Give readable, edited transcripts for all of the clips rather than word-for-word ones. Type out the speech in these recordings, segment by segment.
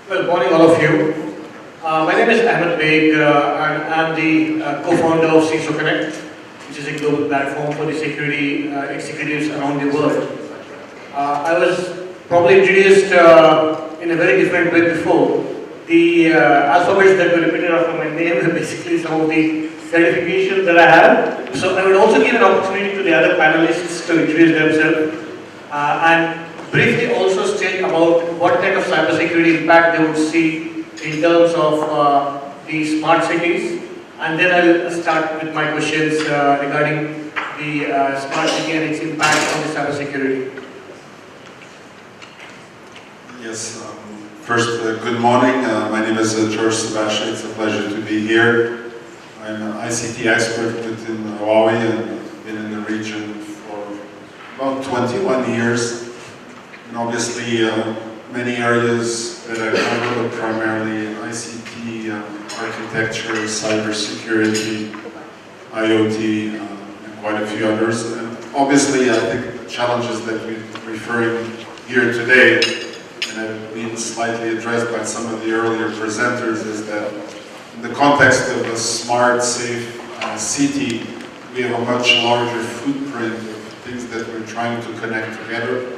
Well, morning all of you. My name is Ahmed Baig, and I'm the co-founder of CISO Connect, which is a global platform for the security executives around the world. I was probably introduced in a very different way before. The alphabets that were repeated after my name are basically some of the certifications that I have. So I would also give an opportunity to the other panelists to introduce themselves and briefly also state about what kind of cybersecurity impact they would see in terms of the smart cities. And then I'll start with my questions regarding the smart city and its impact on the cybersecurity. Yes, first, good morning. My name is Jorge Sebastiao. It's a pleasure to be here. I'm an ICT expert within Huawei and I've been in the region for about 21 years. And obviously, many areas that I cover, but primarily ICT, architecture, cybersecurity, IoT, and quite a few others. And obviously, I think the challenges that we're referring here today, and have been slightly addressed by some of the earlier presenters, is that in the context of a smart, safe city, we have a much larger footprint of things that we're trying to connect together.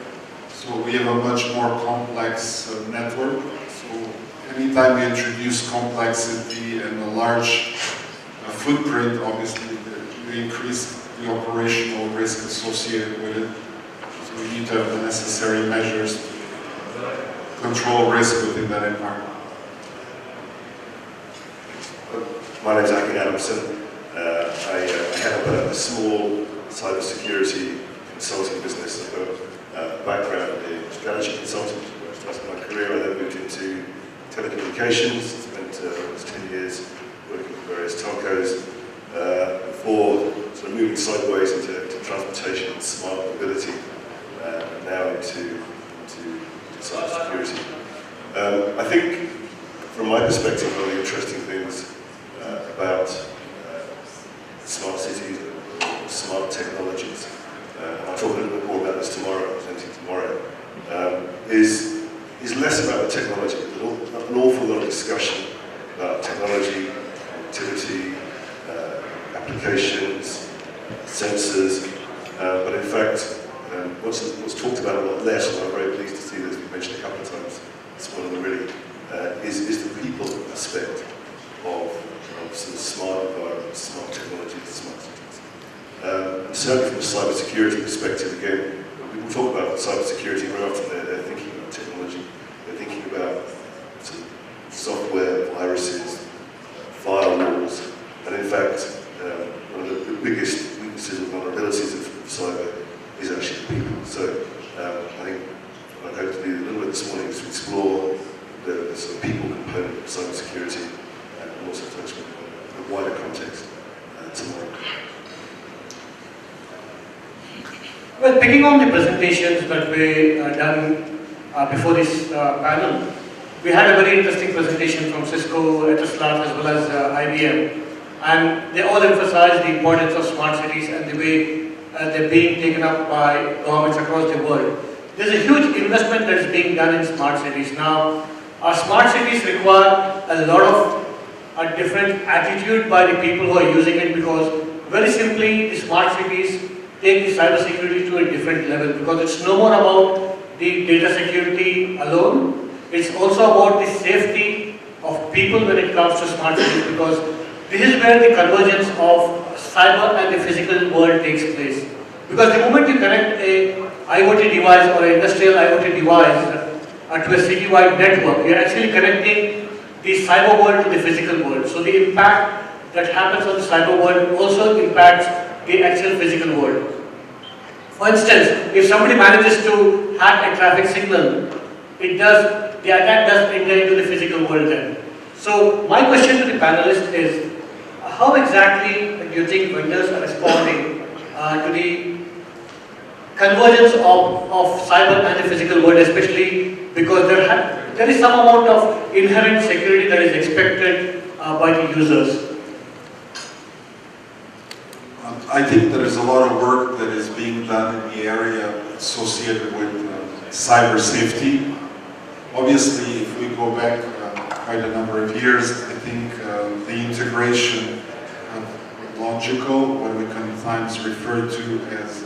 So we have a much more complex network. So anytime we introduce complexity and a large footprint, obviously we increase the operational risk associated with it. So we need to have the necessary measures to control risk within that environment. My name is Akin Adamson. I head up a small cybersecurity consulting business. I've got a background in strategy consulting. I started my career, I then moved into telecommunications, spent almost 10 years working with various telcos before sort of moving sideways into transportation and smart mobility, and now into cybersecurity. I think, from my perspective, one of the interesting things about smart cities, smart technologies, and I'll talk a little bit more about this tomorrow, presenting tomorrow, is less about the technology. There's an awful lot of discussion about technology, connectivity, applications, sensors, but in fact, what's talked about a lot less, and I'm very pleased to see this mentioned a couple of times this morning already, is the people aspect of some smart environments, smart technologies, smart cities. And certainly from a cybersecurity perspective, again, when people talk about cybersecurity, very often they're thinking about technology, they're thinking about sort of software, viruses, firewalls, and in fact, one of the biggest weaknesses and vulnerabilities of cyber is actually people. So I think what I hope to do a little bit this morning is to explore the sort of people component of cybersecurity and also touch on the wider context tomorrow. Well, picking on the presentations that were done before this panel, we had a very interesting presentation from Cisco, Etisalat, as well as IBM, and they all emphasized the importance of smart cities and the way they're being taken up by governments across the world. There's a huge investment that is being done in smart cities. Now, our smart cities require a lot of a different attitude by the people who are using it, because very simply the smart cities take the cybersecurity to a different level, because it's no more about the data security alone, it's also about the safety of people when it comes to smart cities, because this is where the convergence of cyber and the physical world takes place. Because the moment you connect a IoT device or an industrial IoT device to a city-wide network, you're actually connecting the cyber world to the physical world. So the impact that happens on the cyber world also impacts the actual physical world. For instance, if somebody manages to hack a traffic signal, the attack does enter into the physical world then. So my question to the panelists is, how exactly do you think vendors are responding to the convergence of cyber and the physical world, especially because there is some amount of inherent security that is expected by the users? I think there is a lot of work that is being done in the area associated with cyber safety. Obviously, if we we go back quite a number of years, I think the integration of logical, what we sometimes refer to as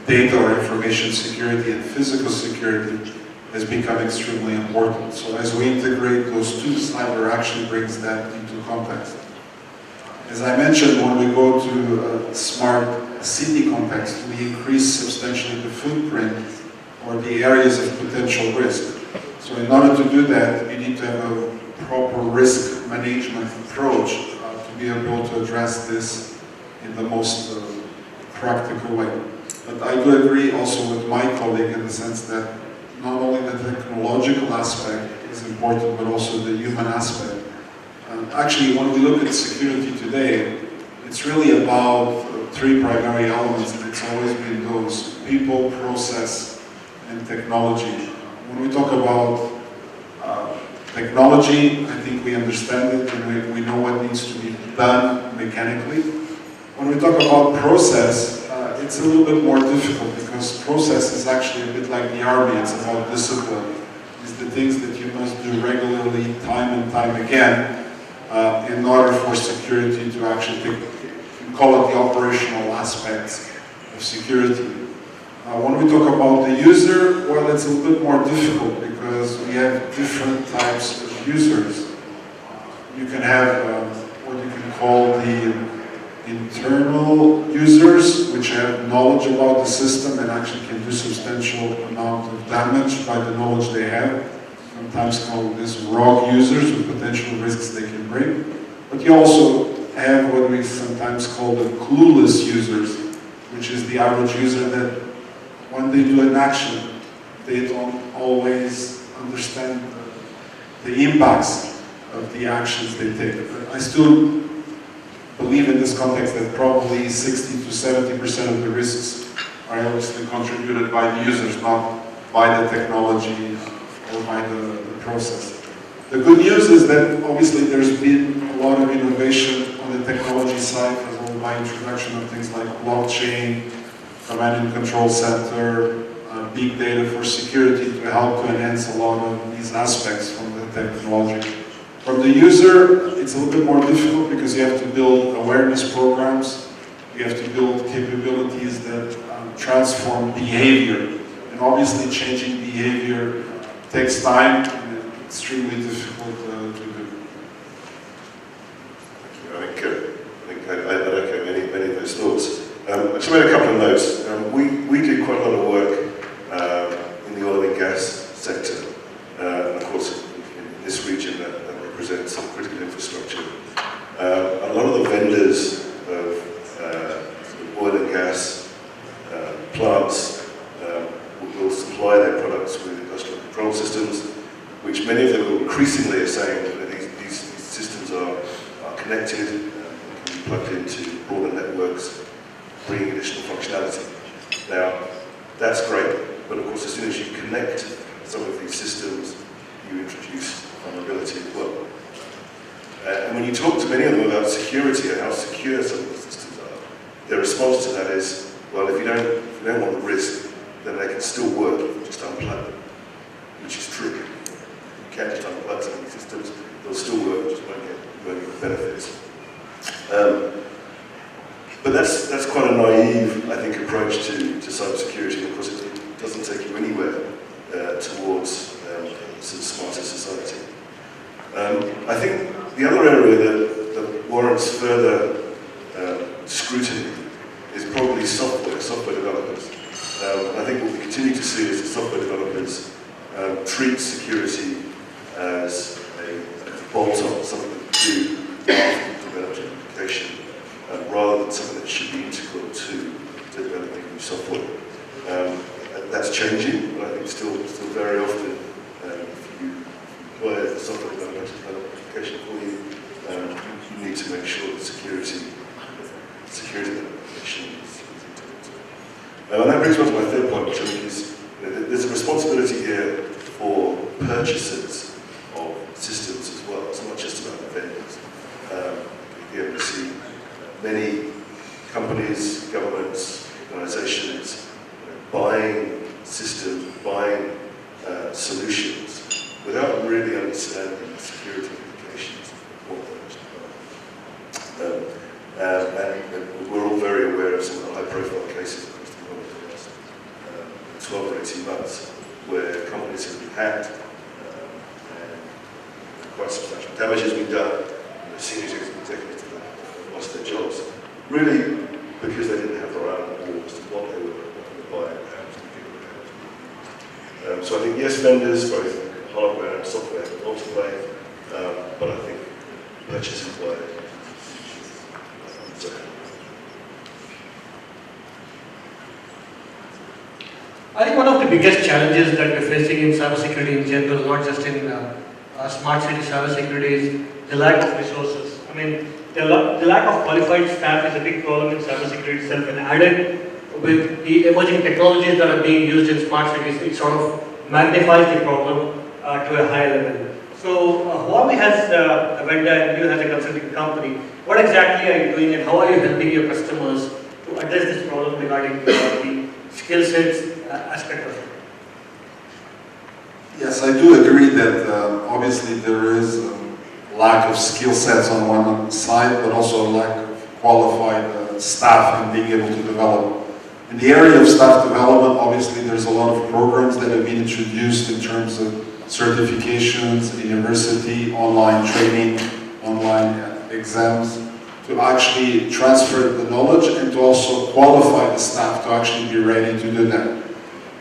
data or information security and physical security, has become extremely important. So as we integrate those two, cyber actually brings that into context. As I mentioned, when we go to a smart city context, we increase substantially the footprint or the areas of potential risk. So in order to do that, you need to have a proper risk management approach to be able to address this in the most practical way. But I do agree also with my colleague in the sense that not only the technological aspect is important, but also the human aspect. Actually, when we look at security today, it's really about three primary elements, and it's always been those: people, process, and technology. When we talk about technology, I think we understand it and we know what needs to be done mechanically. When we talk about process, it's a little bit more difficult because process is actually a bit like the army. It's about discipline. It's the things that you must do regularly, time and time again, in order for security to actually take, you call it the operational aspects of security. When we talk about the user, well, it's a little bit more difficult because we have different types of users. You can have what you can call the internal users, which have knowledge about the system and actually can do substantial amount of damage by the knowledge they have. Sometimes called this rogue users with potential risks they can bring. But you also have what we sometimes call the clueless users, which is the average user that when they do an action, they don't always understand the impacts of the actions they take. But I still believe in this context that probably 60 to 70% of the risks are obviously contributed by the users, not by the technology or by the process. The good news is that obviously there's been a lot of innovation on the technology side, as well by introduction of things like blockchain, command and control center, big data for security to help to enhance a lot of these aspects from the technology. From the user, it's a little bit more difficult because you have to build awareness programs, you have to build capabilities that transform behavior. And obviously changing behavior takes time and it's extremely difficult to do. Thank you. I think I'd echo many of those thoughts. I just made a couple of notes. We do quite a lot of work in the oil and gas sector, and of course in this region that represents some critical infrastructure. A lot of the vendors of oil and gas plants will supply their products with industrial control systems, which many of them increasingly are saying that these systems are connected, can be plugged into broader networks, bringing additional functionality. Now, that's great, but of course as soon as you connect some of these systems, you introduce vulnerability as well. And when you talk to many of them about security and how secure some of the systems are, their response to that is, well, if you don't want the risk, then they can still work, just unplug them, which is true. You can't just unplug some of these systems, they'll still work, just won't get the benefits. But that's quite a naive, I think, approach to cybersecurity. Of course, it doesn't take you anywhere towards a smarter society. I think the other area that warrants further scrutiny is probably software developers. I think what we continue to see is that software developers treat security as a bolt-on, something to do after you develop an application, rather than something that should be integral to developing new software. That's changing, but I think still very often, if you employ a software developer to develop an application for you, you need to make sure that security of the application is integral. And that brings me on to my third point, which I think is there's a responsibility here for purchasers of systems as well. It's not just about the vendors. Here we see many companies, governments, organizations buying systems, buying solutions without really understanding quite substantial damage has been done. The senior executives have lost their jobs, really because they didn't have the right idea as to what they were buying and how to configure it. So I think yes, vendors, both hardware and software, want to play, but I think purchasing by I think one of the biggest challenges that we're facing in cybersecurity in general, not just in smart city cybersecurity, is the lack of resources. I mean, the lack of qualified staff is a big problem in cybersecurity itself, and added with the emerging technologies that are being used in smart cities, it sort of magnifies the problem to a higher level. So Huawei has a vendor and you has a consulting company. What exactly are you doing and how are you helping your customers to address this problem regarding the skill sets aspect of it? Yes, I do agree that obviously there is a lack of skill sets on one side, but also a lack of qualified staff and being able to develop. In the area of staff development, obviously there's a lot of programs that have been introduced in terms of certifications, university, online training, online exams, to actually transfer the knowledge and to also qualify the staff to actually be ready to do that.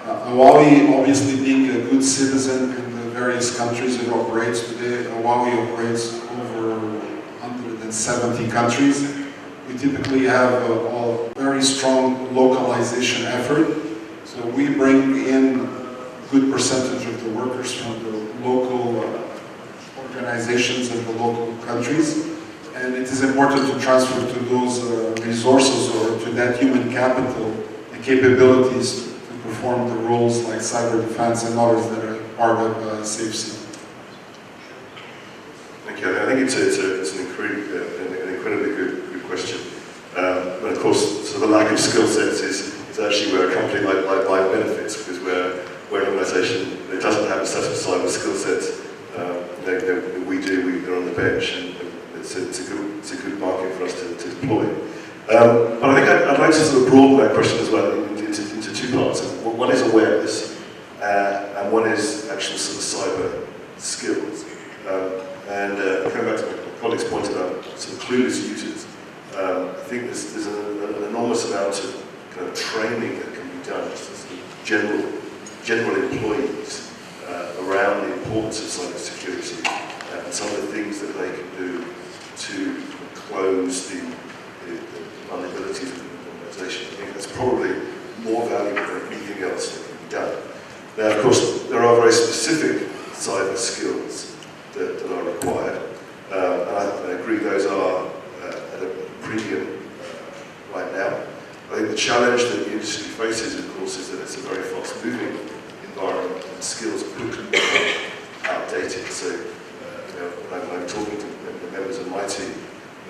Huawei, obviously being a good citizen in the various countries it operates today, Huawei operates over 170 countries. We typically have a very strong localization effort. So we bring in a good percentage of the workers from the local organizations in the local countries. And it is important to transfer to those resources or to that human capital the capabilities to perform the roles like cyber defense and others that are part of Safe City. Thank you. I think it's an incredibly good question. But of course, so the lack of skill sets is actually where a company like Baig benefits, because we're an organisation that doesn't have a set of cyber skill sets. They're on the bench, and it's a good market for us to deploy. But I think I'd like to sort of broaden that question as well into two parts. One is awareness, and one is actual sort of cyber skills. And coming back to my colleague's point about sort of clueless users, I think there's an enormous amount of kind of training that can be done to sort of general employees around the importance of cyber security and some of the things that they can do to close the vulnerabilities of the organisation. I think that's probably more valuable than anything else that can be done. Now, of course, there are very specific cyber skills that are required, and I agree those are at a premium right now. I think the challenge that the industry faces, of course, is that it's a very fast-moving environment and skills quickly become outdated. So, when I'm talking to the members of my team,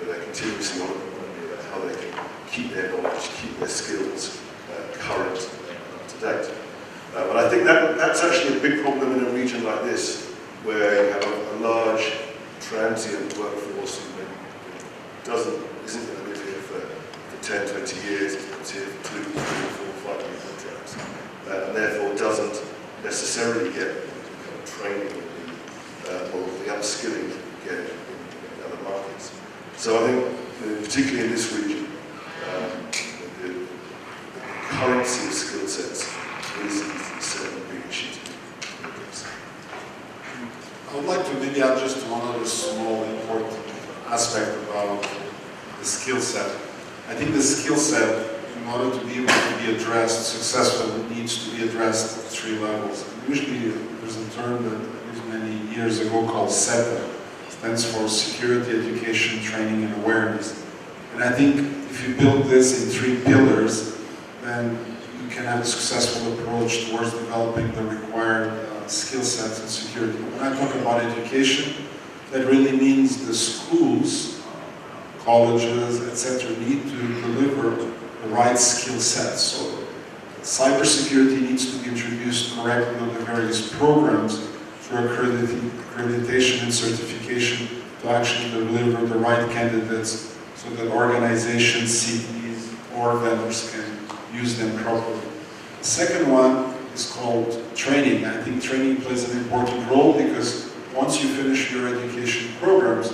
they're continuously on about how they can keep their knowledge, keep their skills current and up to date. But I think that's actually a big problem in a region like this, where you have a large transient workforce who isn't going to live here for 10, 20 years, it's here for 2, 3, 4, 5 year contracts, and therefore doesn't necessarily get the kind of training or the upskilling that you get in other markets. So I think, particularly in this region, the currency of skill sets is certainly a big issue to address. I would like to maybe add just one other small important aspect about the skill set. I think the skill set, in order to be able to be addressed successfully, needs to be addressed at 3 levels. Usually there's a term that was many years ago called SETA. It stands for Security, Education, Training and Awareness. And I think if you build this in 3 pillars, then you can have a successful approach towards developing the required skill sets and security. When I talk about education, that really means the schools, colleges, etc., need to deliver the right skill sets. So cybersecurity needs to be introduced correctly on the various programs for accreditation and certification to actually deliver the right candidates so that organizations, cities, or vendors can use them properly. The second one is called training. I think training plays an important role because once you finish your education programs,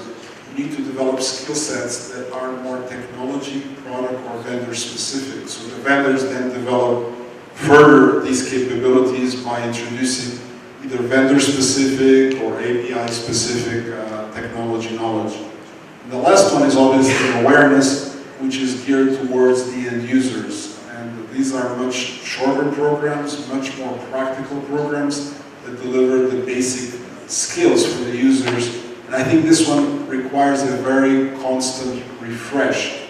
you need to develop skill sets that are more technology, product, or vendor specific. So the vendors then develop further these capabilities by introducing either vendor specific or API specific technology knowledge. And the last one is obviously awareness, which is geared towards the end users. And these are much shorter programs, much more practical programs that deliver the basic skills for the users. And I think this one requires a very constant refresh,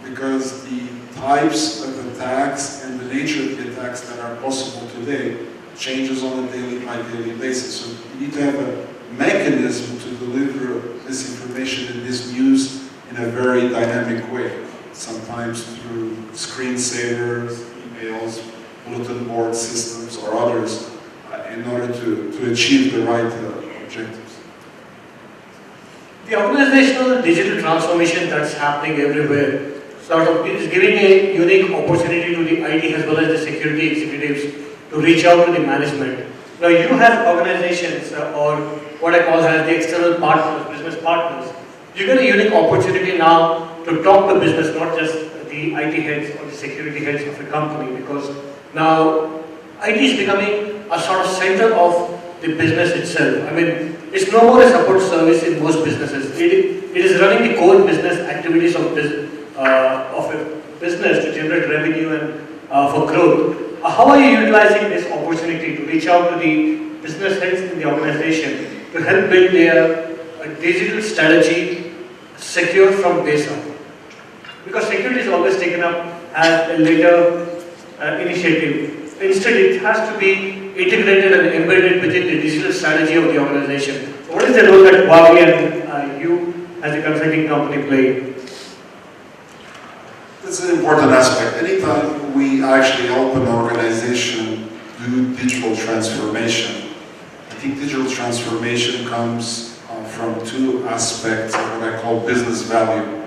because the types of attacks and the nature of the attacks that are possible today changes on a daily-by-daily basis. So you need to have a mechanism to deliver this information and this news in a very dynamic way, sometimes through screensavers, emails, bulletin board systems, or others, in order to achieve the right objectives. The organizational digital transformation that's happening everywhere sort of is giving a unique opportunity to the IT as well as the security executives to reach out to the management. Now you have organizations or what I call as the external partners, business partners. You get a unique opportunity now to talk to business, not just the IT heads or the security heads of a company, because now IT is becoming a sort of center of the business itself. I mean, it's no more a support service in most businesses. It is running the core business activities of a business to generate revenue and for growth. How are you utilizing this opportunity to reach out to the business heads in the organization to help build their digital strategy secure from base up? Because security is always taken up as a later initiative. Instead, it has to be integrated and embedded within the digital strategy of the organization. So what is the role that Huawei and you as a consulting company play? That's an important aspect. Anytime we actually help an organization do digital transformation, I think digital transformation comes from two aspects of what I call business value.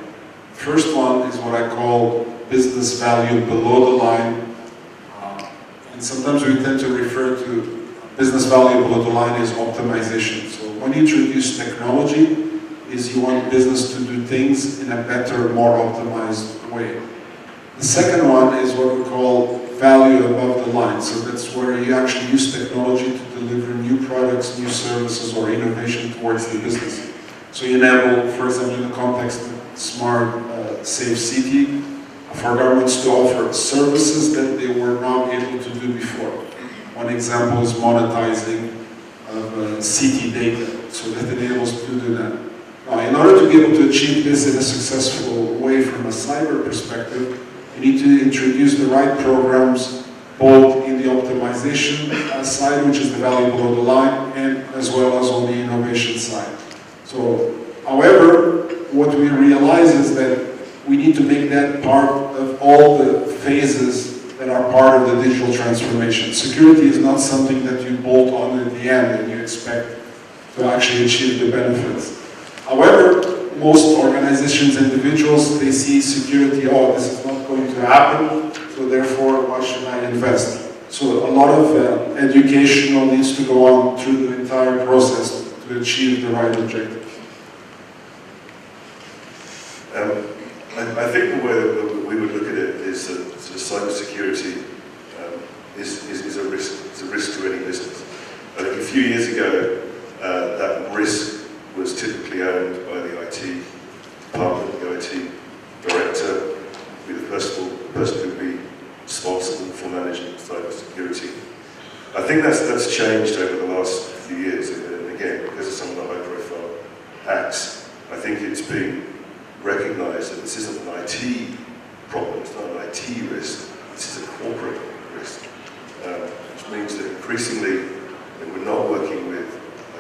First one is what I call business value below the line. And sometimes we tend to refer to business value below the line as optimization. So when you introduce technology, is you want business to do things in a better, more optimized way. The second one is what we call value above the line. So that's where you actually use technology to deliver new products, new services, or innovation towards the business. So you enable, for example, in the context of smart, safe city, for governments to offer services that they were not able to do before. One example is monetizing of city data, so that enables to do that. Now, in order to be able to achieve this in a successful way from a cyber perspective, you need to introduce the right programs, both in the optimization side, which is the value below the line, and as well as on the innovation side. So, however, what we realize is that we need to make that part of all the phases that are part of the digital transformation. Security is not something that you bolt on at the end and you expect to actually achieve the benefits. However, most organizations, individuals, they see security, oh, this is not going to happen, so therefore, why should I invest? So a lot of educational needs to go on through the entire process to achieve the right objective. I think the way that we would look at it is that sort of cybersecurity is a risk. It's a risk to any business. I think a few years ago, that risk was typically owned by the IT department, the IT director, be the person who would be responsible for managing cybersecurity. I think that's changed over the last few years, and again, because of some of the high-profile hacks, I think it's been recognised that this isn't an IT problem, it's not an IT risk, this is a corporate risk, which means that increasingly we're not working with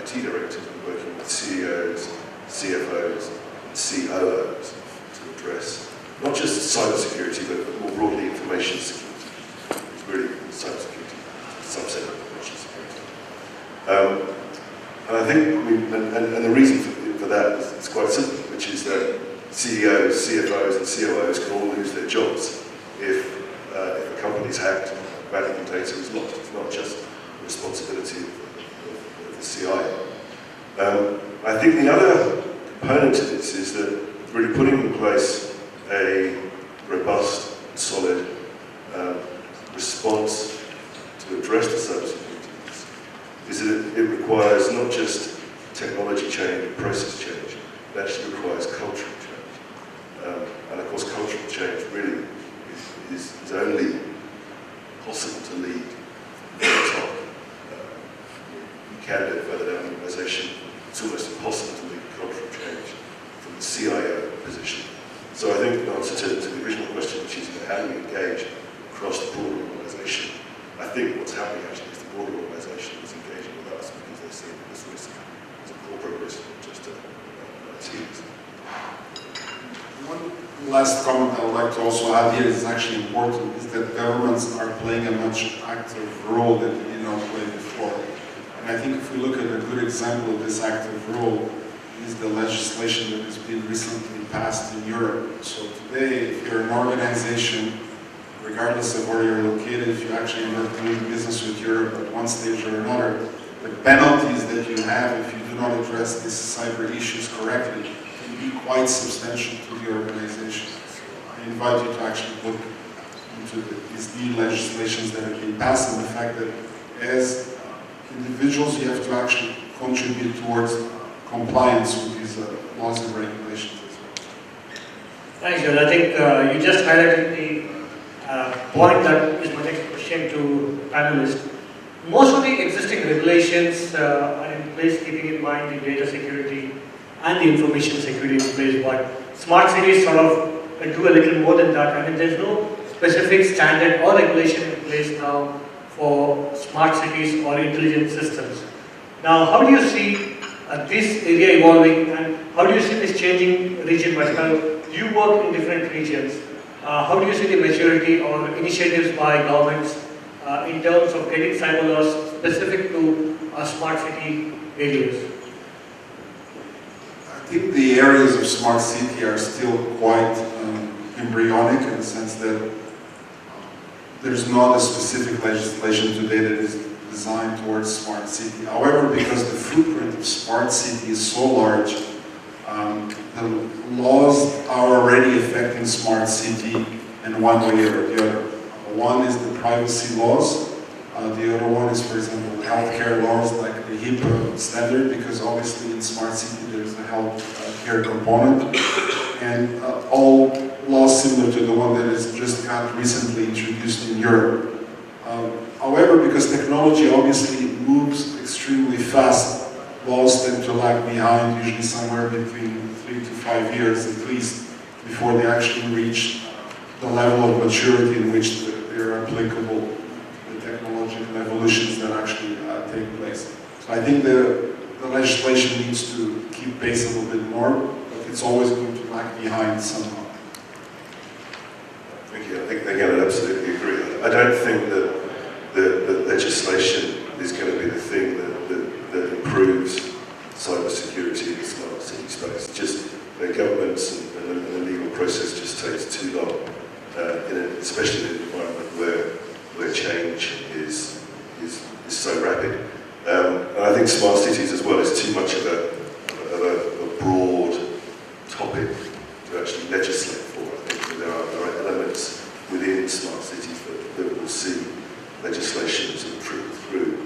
IT directors, we're working with CEOs, CFOs, and COOs to address not just cybersecurity, but more broadly information security. It's really cybersecurity, subset of information security. And I think, and the reason for that is quite simple, which is that CEOs, CFOs, and COOs can all lose their jobs if a company's hacked and valuable data is lost. It's not just the responsibility of the CIO. I think the other component to this is that really putting in place a robust, solid response to address the cybersecurity is that it requires not just technology change and process change, it actually requires cultural change. And of course, cultural change really is only possible to lead from the top. You can do it further down the organisation. It's almost impossible to lead cultural change from the CIO position. So I think in answer to the original question, which is how do we engage across the broader organisation, I think what's happening actually is the broader organisation is engaging with us because they see this risk as a corporate risk, not just a teams. One last comment I would like to also add here is actually important, is that governments are playing a much active role that they did not play before. And I think if we look at a good example of this active role, is the legislation that has been recently passed in Europe. So today, if you're an organization, regardless of where you're located, if you actually end up doing business with Europe at one stage or another, the penalties that you have if you do not address these cyber issues correctly can be quite substantial to the organization. So I invite you to actually look into these new legislations that have been passed and the fact that as individuals you have to actually contribute towards compliance with these laws and regulations as well. Thanks, Joel. I think you just highlighted the point that is my next question to panelists. Most of the existing regulations are in place keeping in mind the data security and the information security in place, but smart cities sort of do a little more than that. I mean, there's no specific standard or regulation in place now for smart cities or intelligent systems. Now, how do you see this area evolving, and how do you see this changing region-wise? Now, you work in different regions. How do you see the maturity or initiatives by governments in terms of getting cyber laws specific to smart city areas? I think the areas of smart city are still quite embryonic in the sense that there's not a specific legislation today that is designed towards smart city. However, because the footprint of smart city is so large, the laws are already affecting smart city in one way or the other. One is the privacy laws. The other one is, for example, healthcare laws like the HIPAA standard, because obviously in smart city there's a healthcare component, and all laws similar to the one that is just got recently introduced in Europe. However, because technology obviously moves extremely fast, laws tend to lag behind, usually somewhere between 3 to 5 years at least, before they actually reach the level of maturity in which they're applicable, the technological evolutions that actually take place. So I think the legislation needs to keep pace a little bit more, but it's always going to lag behind somehow. Thank you. I think, again, I absolutely agree. I don't think that the legislation is going to be the thing that improves cybersecurity in the smart city space. Just the governments and the legal process just takes too long, especially in an environment where change is so rapid. And I think smart cities as well is too much of a broad topic to actually legislate for. I think there are elements within smart cities that will see legislation sort of trickle through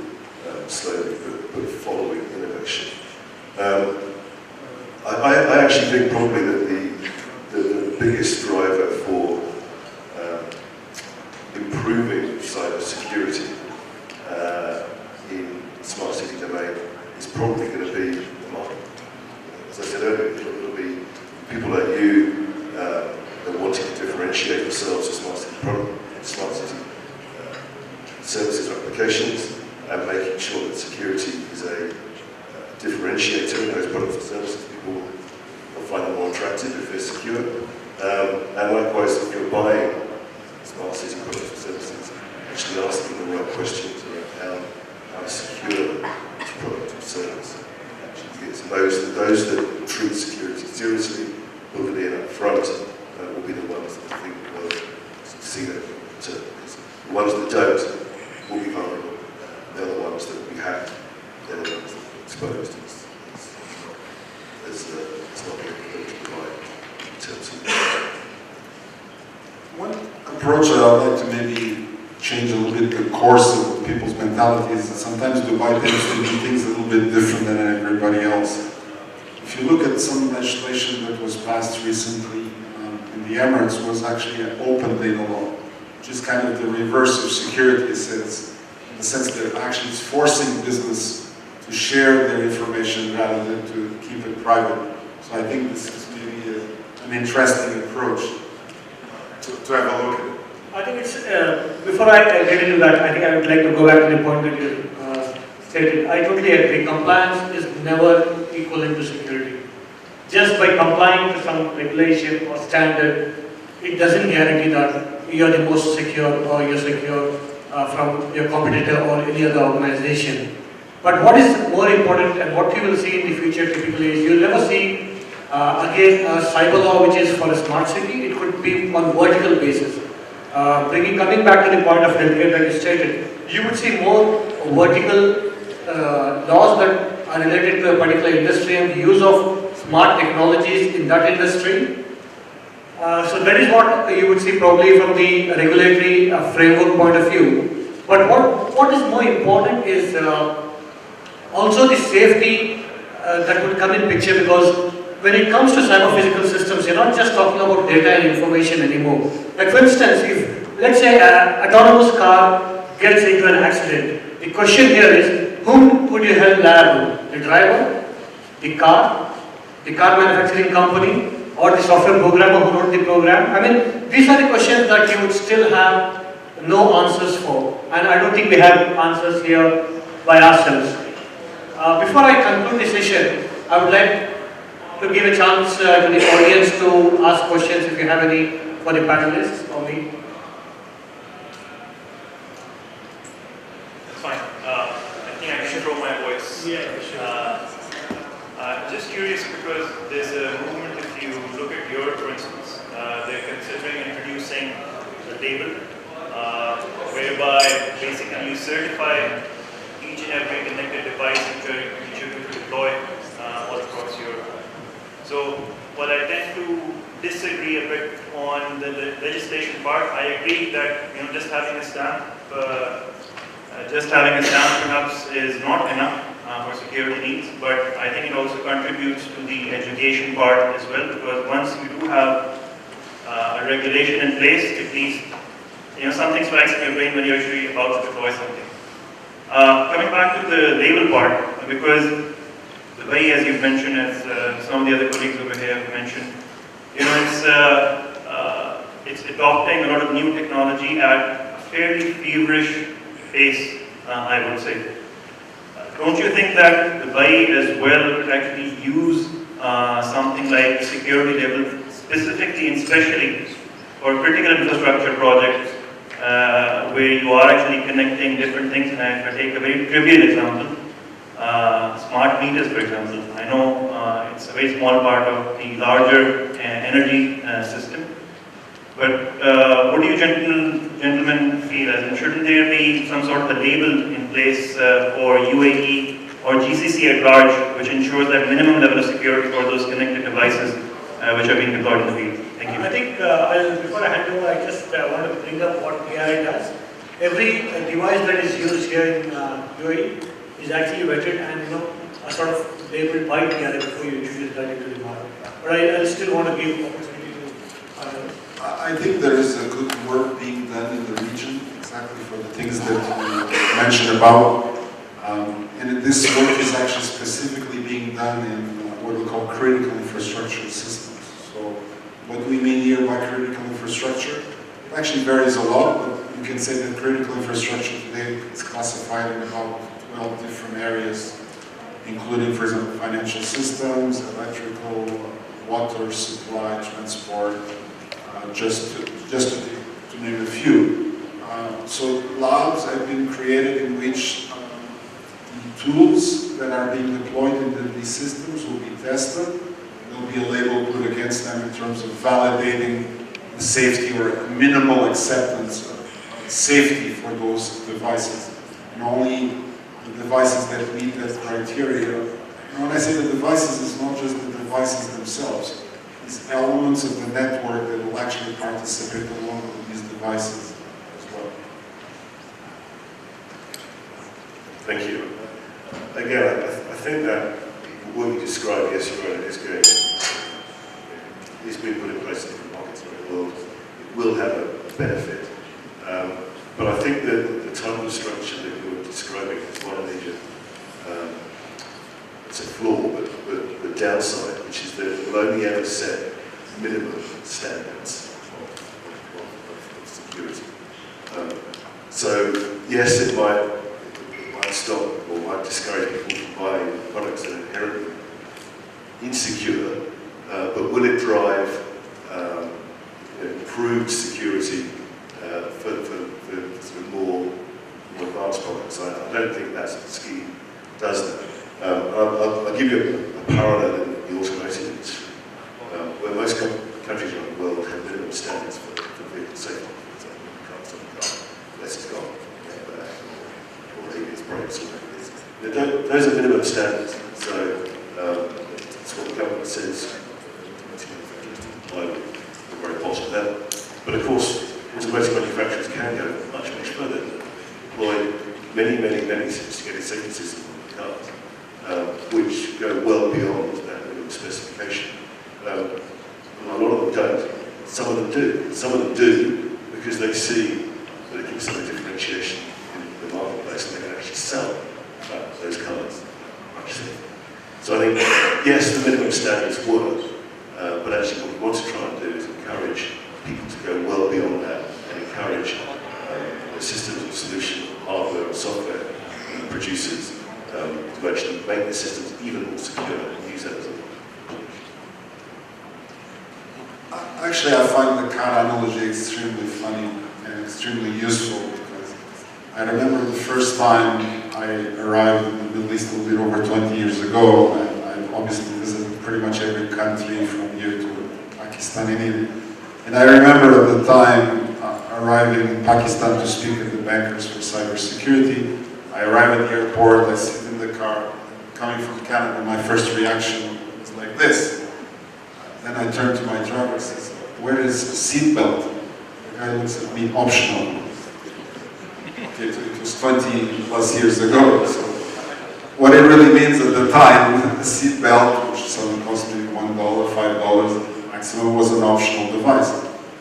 slowly, but following innovation. I actually think probably that the biggest driver for improving cybersecurity in the smart city domain is probably going to be the market. As I said earlier, it'll be people like you that wanting to differentiate themselves as smart city services or applications, and making sure that security is a differentiator in those products and services. People will find them more attractive if they're secure. And likewise, if you're buying smart city products and services, actually asking the right questions around how secure each product or service actually is. And those that treat security seriously, build it in up front, will be the ones that I think will succeed over term. The ones that don't will be vulnerable. They're the ones that we have. They're the ones that are exposed. That's what we're able to provide in terms of. One approach that I'd like to maybe change a little bit the course of people's mentality is that sometimes Dubai tends to do things a little bit different than everybody else. If you look at some legislation that was passed recently in the Emirates, was actually an open data law, which is kind of the reverse of security sales, in the sense that actually it's forcing business to share their information rather than to keep it private. So I think this is maybe an interesting approach to have a look at it. I think it's, before I get into that, I think I would like to go back to the point that you stated. I totally agree. Compliance is never equivalent to security. Just by complying to some regulation or standard, it doesn't guarantee that you're the most secure or you're secure from your competitor or any other organization. But what is more important and what you will see in the future typically is you'll never see, again, a cyber law which is for a smart city. It could be on vertical basis. Coming back to the point of healthcare that you stated, you would see more vertical laws that are related to a particular industry and the use of smart technologies in that industry. So that is what you would see probably from the regulatory framework point of view. But what is more important is also the safety that would come in picture, because when it comes to cyber physical systems, you're not just talking about data and information anymore. Like for instance, if let's say an autonomous car gets into an accident, the question here is, whom would you hold liable? The driver, the car manufacturing company, or the software programmer who wrote the program? I mean, these are the questions that you would still have no answers for, and I don't think we have answers here by ourselves. Before I conclude the session, I would like to give a chance to the audience to ask questions if you have any for the panelists or me. That's fine. I think I should throw my voice. Yeah, sure. Just curious, because there's a movement, if you look at Europe, for instance, they're considering introducing a label whereby basically you certify each and every connected device which you're going to deploy all across Europe. So, while I tend to disagree a bit on the legislation part, I agree that just having a stamp perhaps is not enough for security needs, but I think it also contributes to the education part as well, because once you do have a regulation in place, at least something strikes in your brain when you're actually about to deploy something. Coming back to the label part, because the way, as you've mentioned, as some of the other colleagues over here have mentioned, it's adopting a lot of new technology at a fairly feverish pace, I would say. Don't you think that Dubai as well could actually use something like security label specifically and specially for critical infrastructure projects where you are actually connecting different things? And if I take a very trivial example, smart meters, for example. I know it's a very small part of the larger energy system, but what do you gentlemen feel? Shouldn't there be some sort of a label in place for UAE or GCC at large, which ensures that minimum level of security for those connected devices which are being deployed in the field? Thank you. I think before I hand over, I just want to bring up what PRI does. Every device that is used here in UAE is actually vetted and a sort of labeled by PRI before you introduce that into the market. But I still want to give opportunity to I think there is a good work being done in the region, exactly for the things that you mentioned about. And this work is actually specifically being done in what we call critical infrastructure systems. So what do we mean here by critical infrastructure? It actually varies a lot, but you can say that critical infrastructure today is classified in about 12 different areas, including, for example, financial systems, electrical, water supply, transport, just to name a few. So labs have been created in which the tools that are being deployed into these systems will be tested. There will be a label put against them in terms of validating the safety or minimal acceptance of safety for those devices. And only the devices that meet that criteria. And when I say the devices, it's not just the devices themselves. These elements of the network that will actually participate along with these devices as well. Thank you. Again, I think that what you described, yes, you're right, is being put in place in different markets around the world. It will have a benefit. But I think that the type of structure that you're describing is one major, it's a flaw, but the downside, which is that it will only ever set minimum standards of security. So yes, it might stop or might discourage people from buying products that are inherently insecure, but will it drive improved security for sort of more advanced products? I don't think that's what the scheme does that. I'll give you a parallel in the automotive industry, where most countries around the world have minimum standards for vehicle safety. So you can't stop a car unless it's gone, or maybe it's brakes or whatever it is. Those are minimum standards. So that's what the government says. We're very positive of that. But of course, automotive manufacturers can go much further, employ many sophisticated safety systems in cars, which go well beyond that minimum specification. A lot of them don't. Some of them do. Some of them do because they see that it gives them a differentiation in the marketplace, and they can actually sell those cars much safer. So I think, yes, the minimum standards work, but actually what we want to try and do is encourage people to go well beyond that and encourage systems of solution, hardware and software producers to actually make the systems even more secure and use that as a Actually, I find the car analogy extremely funny and extremely useful because I remember the first time I arrived in the Middle East a little bit over 20 years ago, and I obviously visited pretty much every country from here to Pakistan and India. And I remember at the time arriving in Pakistan to speak at the bankers for cybersecurity. I arrive at the airport, I sit in the car, coming from Canada, my first reaction was like this. Then I turn to my driver and says, "Where is the seatbelt?" The guy looks at me, "Optional." Okay, so it was 20 plus years ago. So what it really means at the time, the seatbelt, which suddenly cost me $1, $5 maximum, was an optional device.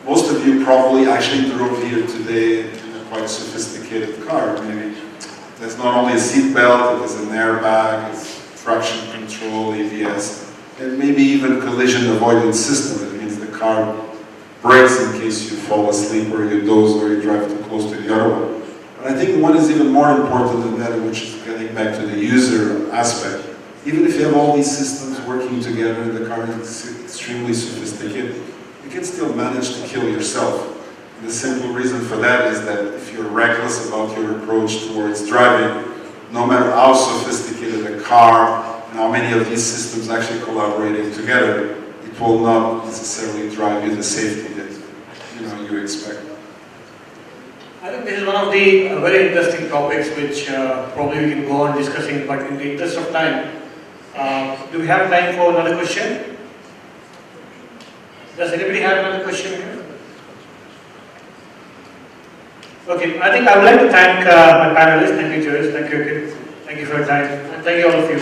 Most of you probably actually drove here today in a quite sophisticated car. Maybe there's not only a seatbelt, there's an airbag, it's traction control, ABS, and maybe even collision avoidance system. That means the car brakes in case you fall asleep or you doze or you drive too close to the other one. But I think one is even more important than that, which is getting back to the user aspect. Even if you have all these systems working together, the car is extremely sophisticated, you can still manage to kill yourself. And the simple reason for that is that if you're reckless about your approach towards driving, no matter how sophisticated a car and how many of these systems actually collaborating together, it will not necessarily drive you the safety that you expect. I think this is one of the very interesting topics which probably we can go on discussing, but in the interest of time, do we have time for another question? Does anybody have another question here? Okay, I think I would like to thank my panelists. Thank you, Joyce. Thank you, Akin. Thank you for your time. And thank you all of you.